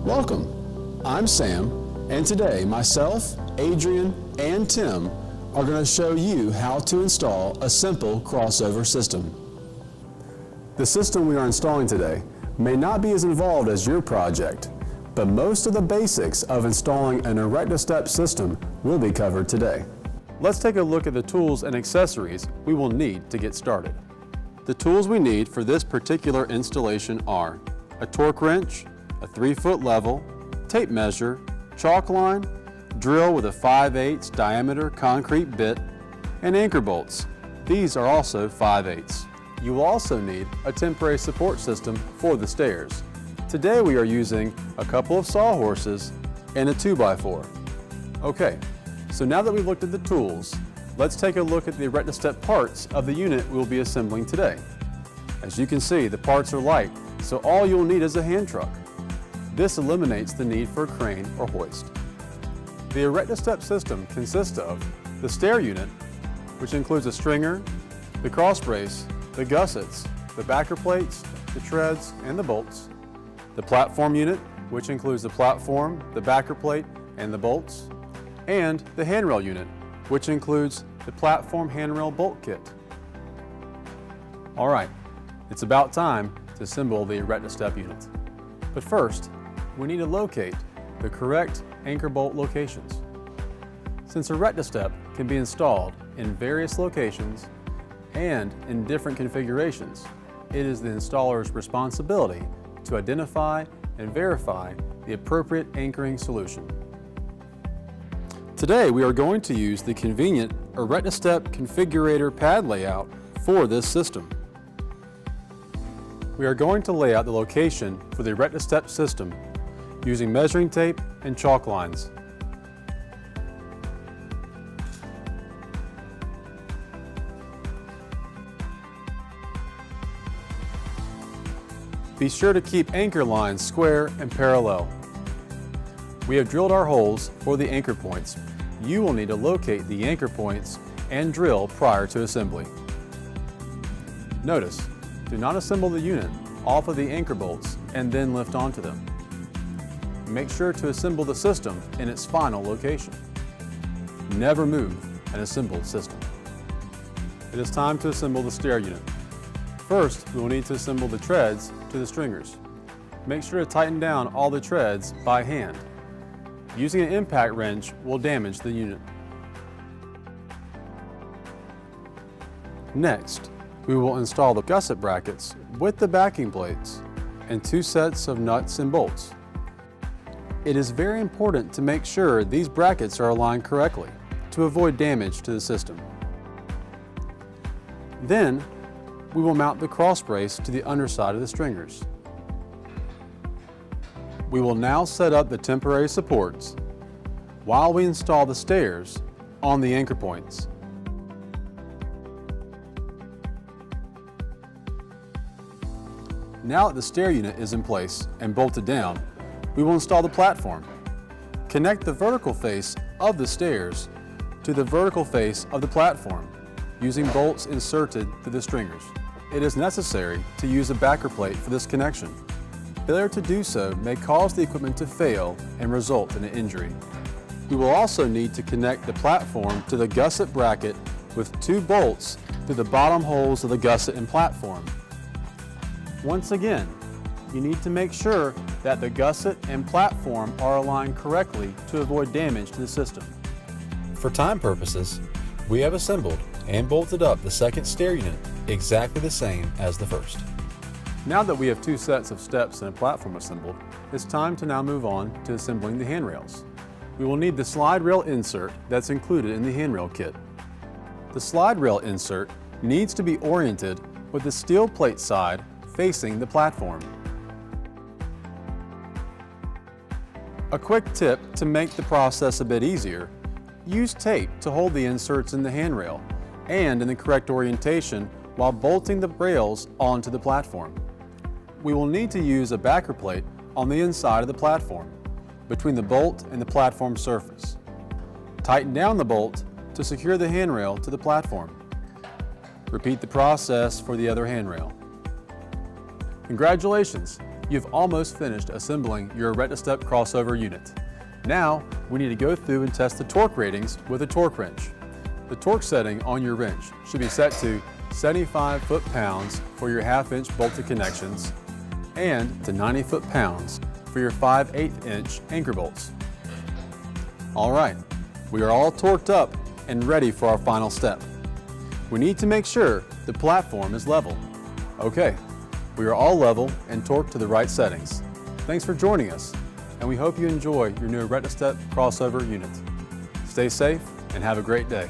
Welcome, I'm Sam, and today myself, Adrian, and Tim are going to show you how to install a simple crossover system. The system we are installing today may not be as involved as your project, but most of the basics of installing an ErectaStep system will be covered today. Let's take a look at the tools and accessories we will need to get started. The tools we need for this particular installation are a torque wrench, a 3-foot level, tape measure, chalk line, drill with a 5/8 diameter concrete bit, and anchor bolts. These are also 5/8. You will also need a temporary support system for the stairs. Today we are using a couple of sawhorses and a 2x4. Okay, so now that we've looked at the tools, let's take a look at the ErectaStep parts of the unit we will be assembling today. As you can see, the parts are light, so all you'll need is a hand truck. This eliminates the need for a crane or hoist. The ErectaStep system consists of the stair unit, which includes a stringer, the cross brace, the gussets, the backer plates, the treads, and the bolts, the platform unit, which includes the platform, the backer plate, and the bolts, and the handrail unit, which includes the platform handrail bolt kit. All right, it's about time to assemble the ErectaStep unit. But first, we need to locate the correct anchor bolt locations. Since ErectaStep can be installed in various locations and in different configurations, it is the installer's responsibility to identify and verify the appropriate anchoring solution. Today we are going to use the convenient ErectaStep configurator pad layout for this system. We are going to lay out the location for the ErectaStep system using measuring tape and chalk lines. Be sure to keep anchor lines square and parallel. We have drilled our holes for the anchor points. You will need to locate the anchor points and drill prior to assembly. Notice, do not assemble the unit off of the anchor bolts and then lift onto them. Make sure to assemble the system in its final location. Never move an assembled system. It is time to assemble the stair unit. First, we will need to assemble the treads to the stringers. Make sure to tighten down all the treads by hand. Using an impact wrench will damage the unit. Next, we will install the gusset brackets with the backing plates and 2 sets of nuts and bolts. It is very important to make sure these brackets are aligned correctly to avoid damage to the system. Then, we will mount the cross brace to the underside of the stringers. We will now set up the temporary supports while we install the stairs on the anchor points. Now that the stair unit is in place and bolted down, we will install the platform. Connect the vertical face of the stairs to the vertical face of the platform using bolts inserted through the stringers. It is necessary to use a backer plate for this connection. Failure to do so may cause the equipment to fail and result in an injury. We will also need to connect the platform to the gusset bracket with 2 bolts through the bottom holes of the gusset and platform. Once again, you need to make sure that the gusset and platform are aligned correctly to avoid damage to the system. For time purposes, we have assembled and bolted up the second stair unit exactly the same as the first. Now that we have 2 sets of steps and a platform assembled, it's time to now move on to assembling the handrails. We will need the slide rail insert that's included in the handrail kit. The slide rail insert needs to be oriented with the steel plate side facing the platform. A quick tip to make the process a bit easier: use tape to hold the inserts in the handrail and in the correct orientation while bolting the rails onto the platform. We will need to use a backer plate on the inside of the platform, between the bolt and the platform surface. Tighten down the bolt to secure the handrail to the platform. Repeat the process for the other handrail. Congratulations! You've almost finished assembling your ErectaStep crossover unit. Now, we need to go through and test the torque ratings with a torque wrench. The torque setting on your wrench should be set to 75 foot-pounds for your 1/2-inch bolted connections and to 90 foot-pounds for your 5/8-inch anchor bolts. All right, we are all torqued up and ready for our final step. We need to make sure the platform is level. Okay, we are all level and torqued to the right settings. Thanks for joining us, and we hope you enjoy your new ErectaStep crossover unit. Stay safe and have a great day.